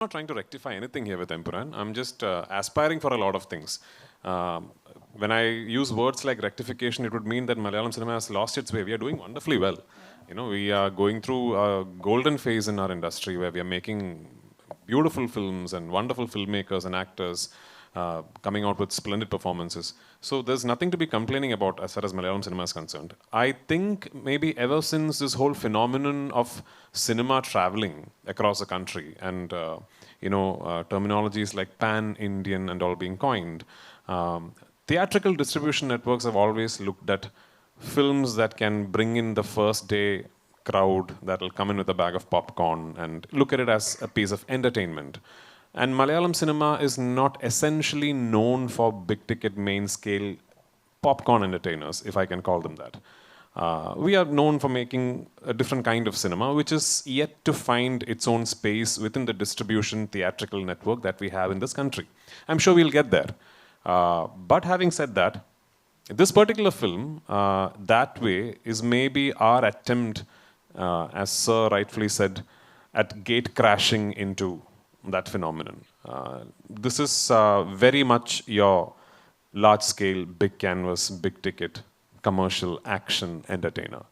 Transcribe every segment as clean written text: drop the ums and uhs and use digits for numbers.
not trying to rectify anything here with mpuraan. I'm just aspiring for a lot of things. When I use words like rectification, it would mean that Malayalam cinema has lost its way. We are doing wonderfully well. You know, we are going through a golden phase in our industry where we are making beautiful films and wonderful filmmakers and actors coming out with splendid performances. So there's nothing to be complaining about as far as Malayalam cinema is concerned. I think maybe ever since this whole phenomenon of cinema traveling across the country and terminologies like pan-Indian and all being coined, theatrical distribution networks have always looked at films that can bring in the first day crowd that will come in with a bag of popcorn and look at it as a piece of entertainment. And Malayalam cinema is not essentially known for big ticket main scale popcorn entertainers, if I can call them that. We are known for making a different kind of cinema, which is yet to find its own space within the distribution theatrical network that we have in this country. I'm sure we'll get there. But having said that, this particular film, that way, is maybe our attempt, as Sir rightfully said, at gate crashing into that phenomenon. This is very much your large-scale, big canvas, big ticket, commercial action entertainer.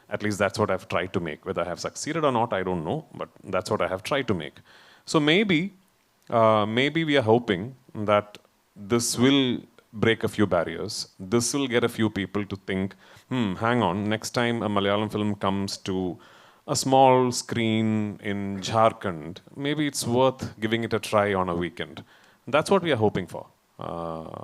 At least that's what I've tried to make. Whether I have succeeded or not, I don't know, but that's what I have tried to make. So maybe we are hoping that this will break a few barriers. This will get a few people to think, hang on, next time a Malayalam film comes to a small screen in Jharkhand, maybe it's worth giving it a try on a weekend. That's what we are hoping for.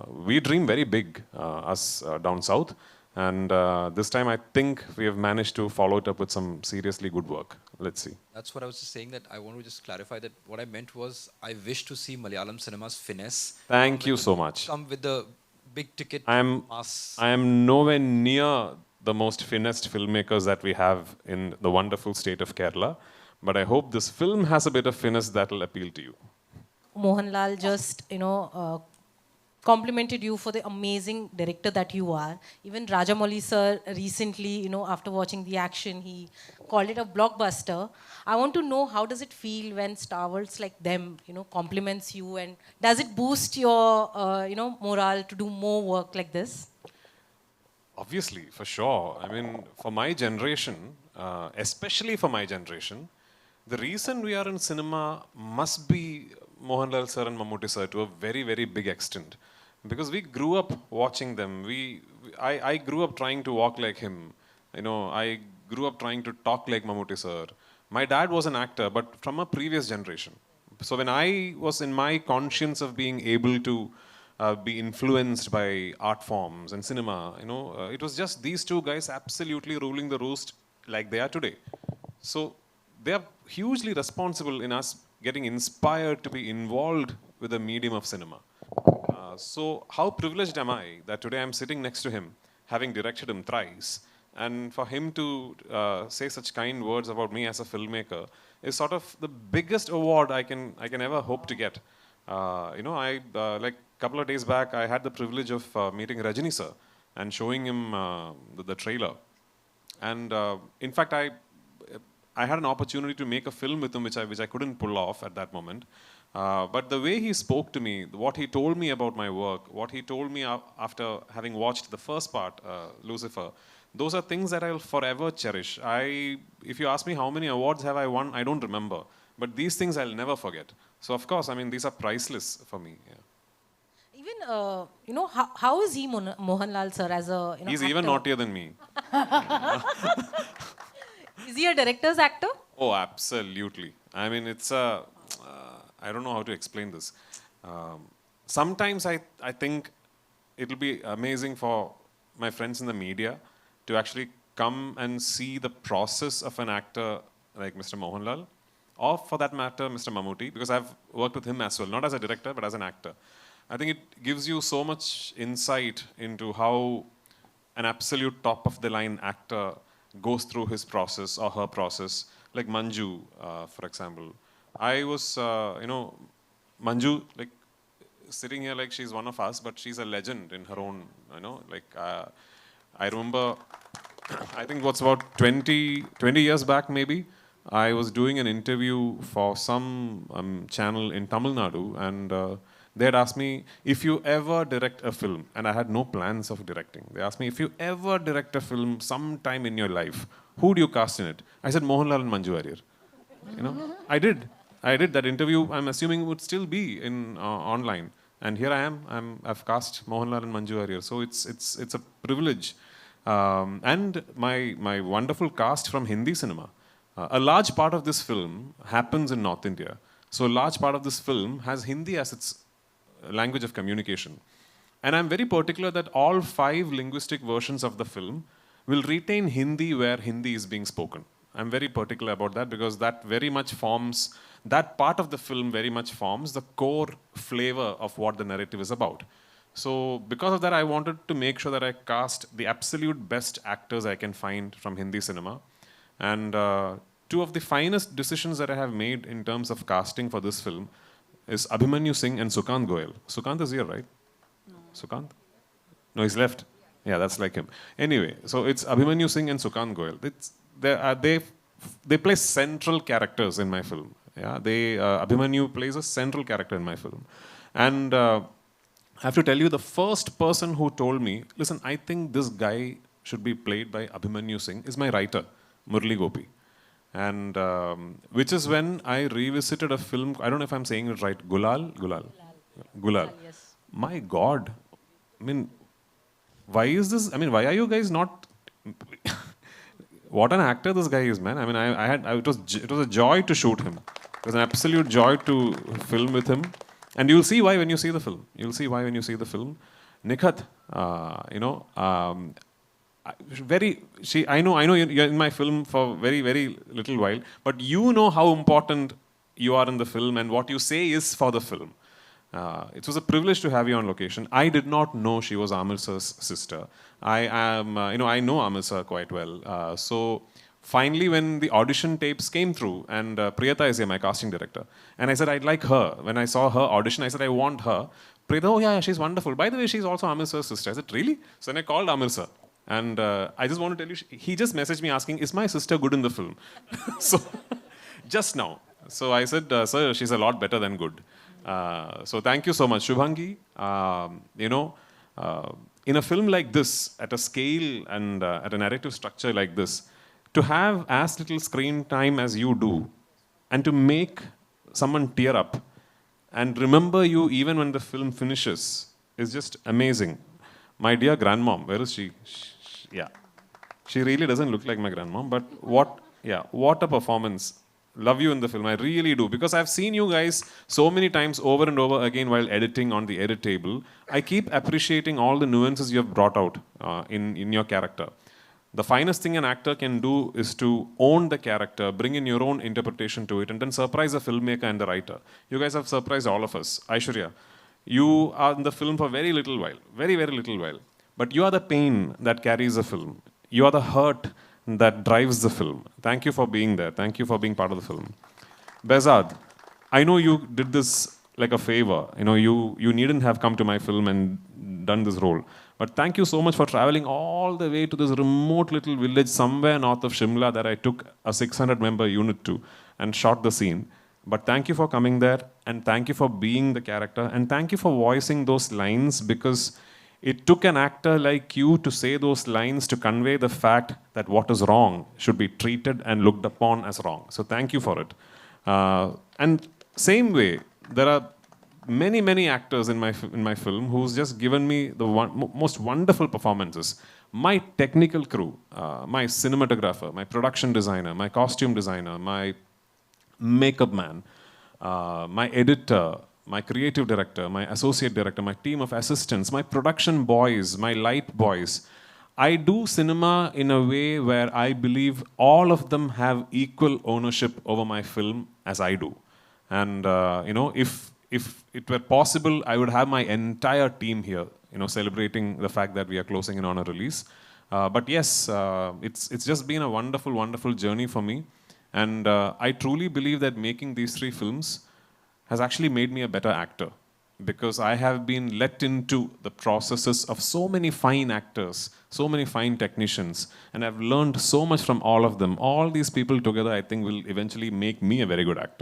We dream very big, us down south. And this time I think we have managed to follow it up with some seriously good work. Let's see. That's what I was just saying, that I want to just clarify that what I meant was I wish to see Malayalam cinema's finesse. Thank you so much. Come with the big ticket mass. I am nowhere near the most finessed filmmakers that we have in the wonderful state of Kerala. But I hope this film has a bit of finesse that will appeal to you. Mohanlal just, complimented you for the amazing director that you are. Even Rajamouli sir recently, after watching the action, he called it a blockbuster. I want to know, how does it feel when stalwarts like them, compliments you, and does it boost your, morale to do more work like this? Obviously, for sure. I mean, for my generation, especially for my generation, the reason we are in cinema must be Mohanlal sir and Mammootty sir to a very, very big extent. Because we grew up watching them. I grew up trying to walk like him. I grew up trying to talk like Mammootty sir. My dad was an actor, but from a previous generation. So when I was in my conscience of being able to be influenced by art forms and cinema, it was just these two guys absolutely ruling the roost like they are today. So they are hugely responsible in us getting inspired to be involved with the medium of cinema. So how privileged am I that today I'm sitting next to him, having directed him thrice, and for him to say such kind words about me as a filmmaker is sort of the biggest award I can ever hope to get. Like a couple of days back, I had the privilege of meeting Rajini sir and showing him the trailer. And in fact, I had an opportunity to make a film with him, which I couldn't pull off at that moment. But the way he spoke to me, what he told me about my work, what he told me after having watched the first part, Lucifer, those are things that I'll forever cherish. If you ask me how many awards have I won, I don't remember. But these things I'll never forget. So of course, I mean, these are priceless for me. Yeah. Even, how is he, Mohanlal sir, as a, He's actor? even naughtier than me. Is he a director's actor? Oh, absolutely. I mean, it's a... I don't know how to explain this. Sometimes I think it'll be amazing for my friends in the media to actually come and see the process of an actor like Mr. Mohanlal, or for that matter, Mr. Mammootty, because I've worked with him as well, not as a director, but as an actor. I think it gives you so much insight into how an absolute top-of-the-line actor goes through his process or her process, like Manju, for example. I was, Manju, like, sitting here like she's one of us, but she's a legend in her own, I remember, I think what's about 20 years back maybe, I was doing an interview for some channel in Tamil Nadu, and they had asked me, if you ever direct a film, and I had no plans of directing. They asked me, if you ever direct a film sometime in your life, who do you cast in it? I said, Mohanlal and Manju Warrier. You know, I did. I did that interview. I'm assuming would still be in online, and here I am. I've cast Mohanlal and Manju Warrier. So it's a privilege, and my wonderful cast from Hindi cinema. A large part of this film happens in North India. So a large part of this film has Hindi as its language of communication. And I'm very particular that all 5 linguistic versions of the film will retain Hindi where Hindi is being spoken. I'm very particular about that because that very much forms, that part of the film very much forms the core flavor of what the narrative is about. So because of that, I wanted to make sure that I cast the absolute best actors I can find from Hindi cinema. And 2 of the finest decisions that I have made in terms of casting for this film is Abhimanyu Singh and Sukant Goyal. Sukant is here, right? No. Sukant? No, he's left. Yeah, that's like him. Anyway, so it's Abhimanyu Singh and Sukant Goyal. They play central characters in my film. Yeah, Abhimanyu plays a central character in my film. And I have to tell you, the first person who told me, listen, I think this guy should be played by Abhimanyu Singh is my writer, Murli Gopi. And which is when I revisited a film, I don't know if I'm saying it right, Gulal. Yes. My God, I mean, why is this, I mean, why are you guys not, what an actor this guy is, man. I mean, it was a joy to shoot him. It was an absolute joy to film with him. And you'll see why when you see the film. You'll see why when you see the film. Nikhat, I know you're in my film for very, very little while, but you know how important you are in the film and what you say is for the film. It was a privilege to have you on location. I did not know she was Amir sir's sister. I know Amir sir quite well. So finally, when the audition tapes came through, and Priyata is here, my casting director, and I said, I'd like her. When I saw her audition, I said, I want her. Priyata, oh yeah, she's wonderful. By the way, she's also Amir sir's sister. I said, really? So then I called Amir sir. And I just want to tell you, he just messaged me asking, is my sister good in the film? So, just now. So I said, sir, she's a lot better than good. So thank you so much. Shubhangi, in a film like this, at a scale and at a narrative structure like this, to have as little screen time as you do, and to make someone tear up and remember you even when the film finishes is just amazing. My dear grandmom, where is she? Yeah. She really doesn't look like my grandmom, but what a performance. Love you in the film, I really do. Because I've seen you guys so many times over and over again while editing on the edit table. I keep appreciating all the nuances you have brought out in your character. The finest thing an actor can do is to own the character, bring in your own interpretation to it, and then surprise the filmmaker and the writer. You guys have surprised all of us. Aishwarya, you are in the film for very little while, very, very little while. But you are the pain that carries the film. You are the hurt that drives the film. Thank you for being there. Thank you for being part of the film. Behzad, I know you did this like a favor. You needn't have come to my film and done this role. But thank you so much for traveling all the way to this remote little village somewhere north of Shimla that I took a 600-member unit to and shot the scene. But thank you for coming there, and thank you for being the character, and thank you for voicing those lines, because it took an actor like you to say those lines to convey the fact that what is wrong should be treated and looked upon as wrong. So thank you for it. And same way, there are many, many actors in my film who's just given me the most wonderful performances. My technical crew, my cinematographer, my production designer, my costume designer, my makeup man, my editor, my creative director, my associate director, my team of assistants, my production boys, my light boys. I do cinema in a way where I believe all of them have equal ownership over my film as I do. And if it were possible, I would have my entire team here, celebrating the fact that we are closing in on a release. But yes, it's just been a wonderful, wonderful journey for me. And I truly believe that making these 3 films has actually made me a better actor. because I have been let into the processes of so many fine actors, so many fine technicians, and I've learned so much from all of them. All these people together, I think, will eventually make me a very good actor.